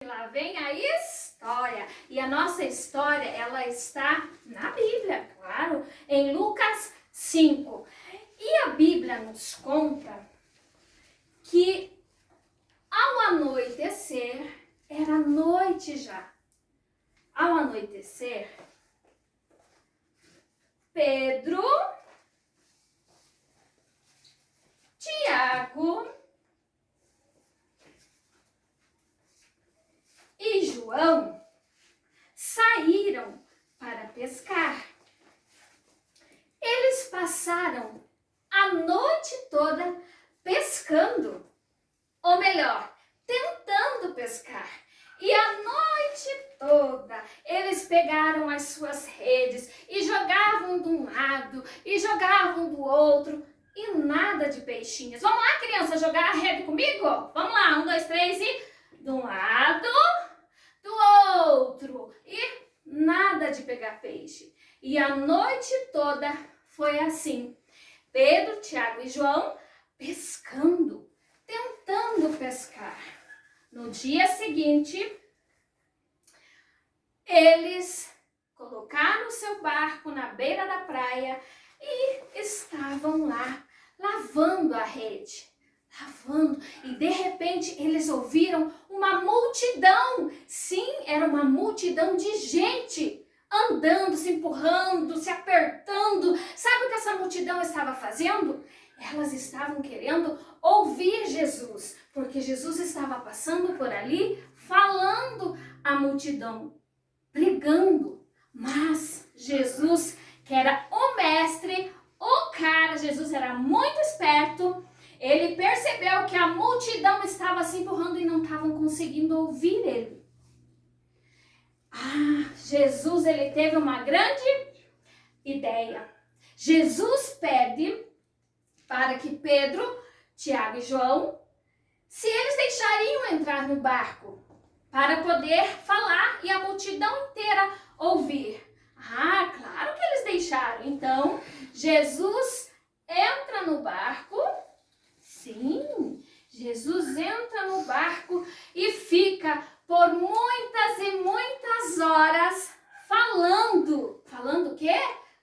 Lá vem a história. E a nossa história, ela está na Bíblia, claro, em Lucas 5. E a Bíblia nos conta que ao anoitecer, era noite já. Ao anoitecer, Pedro, Tiago e João saíram para pescar. Eles passaram a noite toda pescando, ou melhor, tentando pescar. E a noite toda eles pegaram as suas redes e jogavam de um lado e jogavam do outro e nada de peixinhos. Vamos lá, criança, jogar a rede comigo? Vamos lá, 1, 2, 3 e de um lado, do outro e nada de pegar peixe. E a noite toda foi assim. Pedro, Tiago e João pescando, tentando pescar. No dia seguinte, eles colocaram o seu barco na beira da praia e estavam lá lavando a rede. Lavando, e de repente eles ouviram uma multidão. Sim, era uma multidão de gente andando, se empurrando, se apertando. Sabe o que essa multidão estava fazendo? Elas estavam querendo ouvir Jesus, porque Jesus estava passando por ali, falando à multidão, pregando. Mas Jesus, que era o mestre, o cara, Jesus era muito esperto, ele percebeu que a multidão estava se empurrando e não estavam conseguindo ouvir ele. Jesus, ele teve uma grande ideia. Jesus pede para que Pedro, Tiago e João, se eles deixariam entrar no barco para poder falar e a multidão inteira ouvir. Claro que eles deixaram. Então, Jesus entra no barco. Sim, Jesus entra no barco e fica por muitas e muitas horas falando. Falando o quê?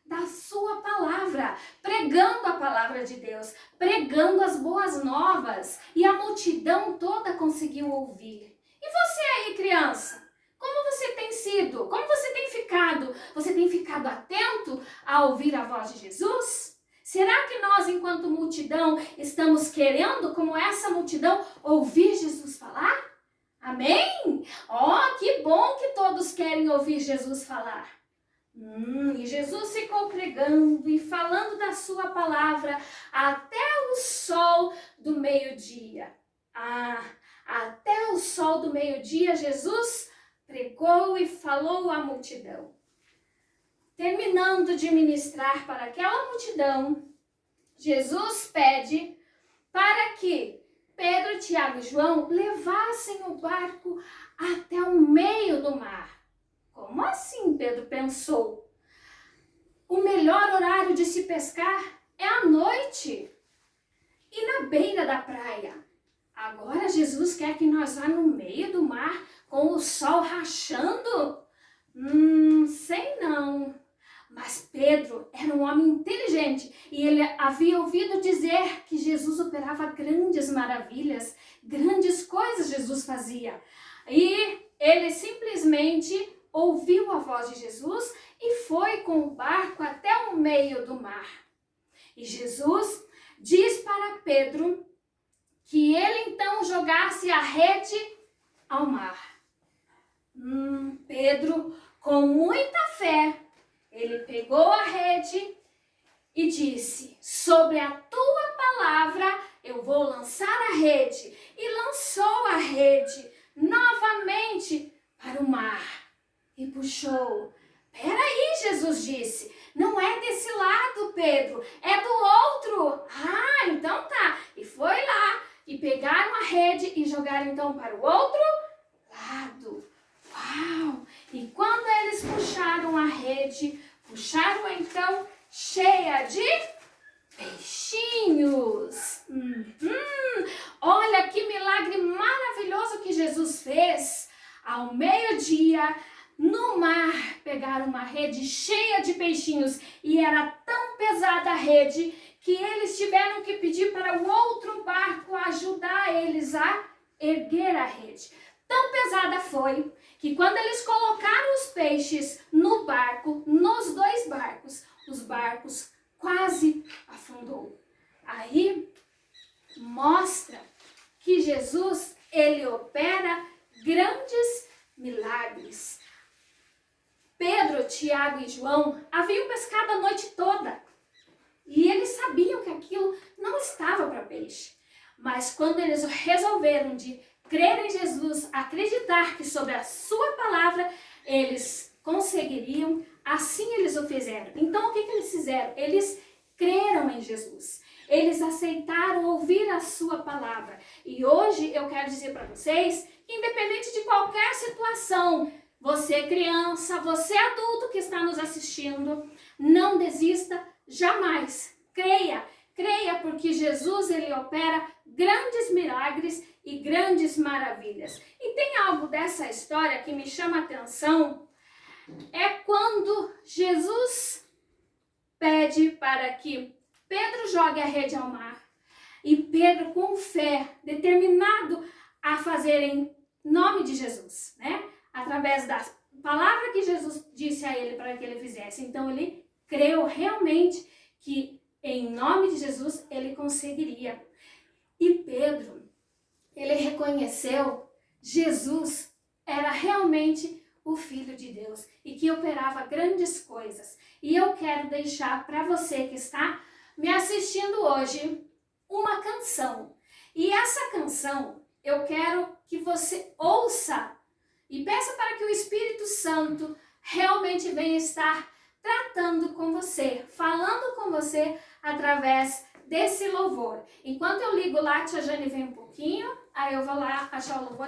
Da sua palavra, pregando a palavra de Deus, pregando as boas novas, e a multidão toda conseguiu ouvir. E você aí, criança, como você tem sido? Como você tem ficado? Você tem ficado atento a ouvir a voz de Jesus? Será que nós, enquanto multidão, estamos querendo, como essa multidão, ouvir Jesus falar? Amém? Que bom que todos querem ouvir Jesus falar. E Jesus ficou pregando e falando da sua palavra até o sol do meio-dia. Até o sol do meio-dia, Jesus pregou e falou à multidão. Terminando de ministrar para aquela multidão, Jesus pede para que Pedro, Tiago e João levassem o barco até o meio do mar. Como assim? Pedro pensou. O melhor horário de se pescar é à noite e na beira da praia. Agora Jesus quer que nós vá no meio do mar com o sol rachando? Sei não. Mas Pedro era um homem inteligente e ele havia ouvido dizer que Jesus operava grandes maravilhas, grandes coisas Jesus fazia. E ele simplesmente ouviu a voz de Jesus e foi com o barco até o meio do mar. E Jesus diz para Pedro que ele então jogasse a rede ao mar. Pedro, com muita fé, ele pegou a rede e disse: sobre a tua palavra eu vou lançar a rede. E lançou a rede novamente para o mar. E puxou. Peraí, Jesus disse, não é desse lado, Pedro, é do outro. Então tá. E foi lá, e pegaram a rede e jogaram então para o outro lado. Uau! E quando eles puxaram a rede, puxaram então cheia de peixinhos. Olha que milagre maravilhoso que Jesus fez. ao meio-dia, no mar, pegaram uma rede cheia de peixinhos e era tão pesada a rede que eles tiveram que pedir para o outro barco ajudar eles a erguer a rede. Tão pesada foi que quando eles colocaram os peixes no barco, nos dois barcos, os barcos quase afundou. Aí mostra que Jesus, ele opera grandes milagres. Pedro, Tiago e João haviam pescado a noite toda e eles sabiam que aquilo não estava para peixe. Mas quando eles resolveram de crer em Jesus, acreditar que sobre a sua palavra eles conseguiriam, assim eles o fizeram. Então o que eles fizeram? Eles creram em Jesus. Eles aceitaram ouvir a sua palavra. E hoje eu quero dizer para vocês que independente de qualquer situação, você criança, você adulto que está nos assistindo, não desista jamais. Creia, creia porque Jesus ele opera grandes milagres e grandes maravilhas. E tem algo dessa história que me chama a atenção, é quando Jesus pede para que Pedro jogue a rede ao mar. E Pedro, com fé, determinado a fazer em nome de Jesus, né? Através da palavra que Jesus disse a ele para que ele fizesse. Então ele creu realmente que em nome de Jesus ele conseguiria. E Pedro, ele reconheceu Jesus era realmente o Filho de Deus e que operava grandes coisas. E eu quero deixar para você que está me assistindo hoje uma canção. E essa canção eu quero que você ouça e peça para que o Espírito Santo realmente venha estar tratando com você, falando com você através desse louvor. Enquanto eu ligo lá, a tia Jane vem um pouquinho, aí eu vou lá achar o louvor.